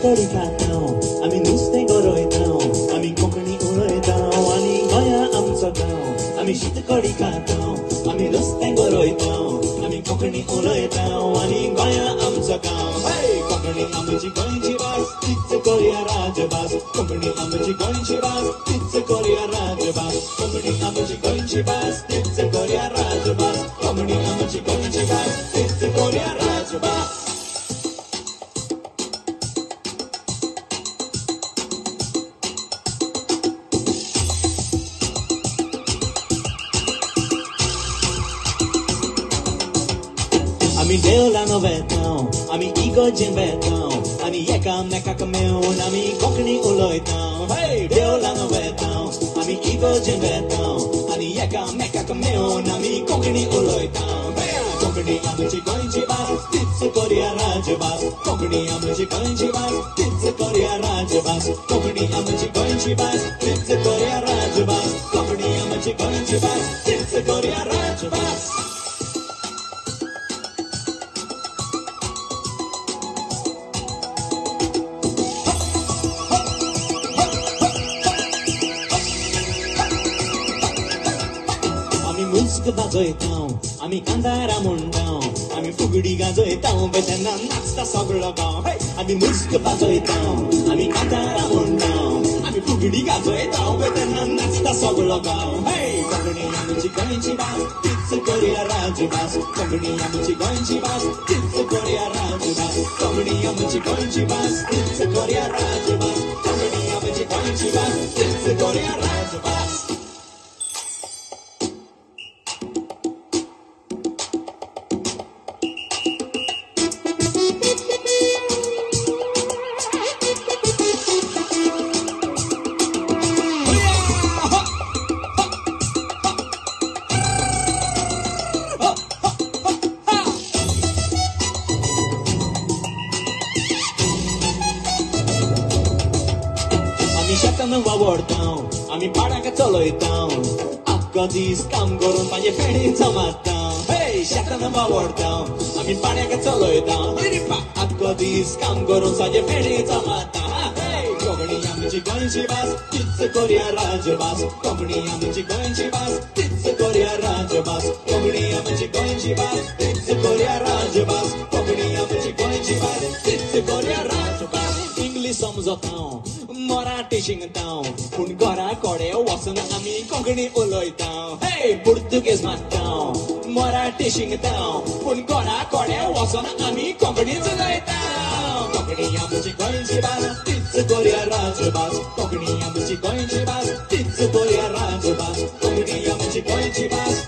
कडी खातां आमी नुस्तें गरयतां आमी कोंकणी उलयतां आनी गोंया आमचो गांव आमी शीत कडी खातां आमी नुस्तें गरयतां आमी कोंकणी उलयतां आनी गोंया आमचो गांव कोंकणी आमची गोंयची भास तीच करुया राजभास कोंकणी आमची गोंयची भास तीच करुया राजभास कोंकणी आमची गोंयची भास तीच करुया राजभास कोंकणी आमची गोंयची भास तीच करुया राजभास आमी देवळान वेतां आमी इगोर्जेन वेतां आनी एकामेकाक मेळून आमी कोंकणी उलयतां देवळान वेतां आमी इगोर्जेन वेतां आनी एकामेकाक मेळून आमी कोंकणी उलयतां कोंकणी आमची गोंयची भास तीच करुया राजभास कोंकणी आमची गोंयची भास तीच करुया राजभास कोंकणी आमची गोंयची भास तीच करुया राजभास कोंकणी आमची गोंयची भास तीच करुया राजभास मुस्क वाजयतां आमी कांतारा म्हणटां आमी फुगडी गाजयतां तेन्ना नाचता सगळो गांव आमी मुस्क वाजयतां आमी कांतारा म्हणटां आमी फुगडी गाजयतां तेन्ना नाचता सगळो गांव कोंकणी आमची गोंयची भास तीच करुया राजभास कोंकणी आमची गोंयची भास तीच करुया राजभास कोंकणी आमची गोंयची भास तीच करुया राजभास कोंकणी आमची गोंयची भास तीच करुया राजभास आमी शेतान वावरतां आमी पाडाक चलयतां आख्खो दीस काम करून म्हाजे फेणी जमातां शेतान वावरतां आमी पाड्याक चलयतां आख्खो दीस काम करून म्हाजे फेणी जमातां कोंकणी आमची गोंयची भास तीच करुया राजभास कोंकणी आमची गोंयची भास तीच करुया राजभास कोंकणी आमची गोंयची भास तीच करुया राजभास कोंकणी आमची गोंयची भास तीच करुया राजभास इंग्लीश समजतां मराठी शिंगतां पूण घरा कोडे वचून आमी कोंकणी उलयतां पुर्तुगेज मारतां मराठी शिंगतां पूण घरा कोडे वचून आमी कोंकणीच उलयतां कोंकणी आमची गोंयची भास तीच करुया राजभास कोंकणी आमची गोंयची भास तीच करुया राजभास कोंकणी आमची गोंयची भास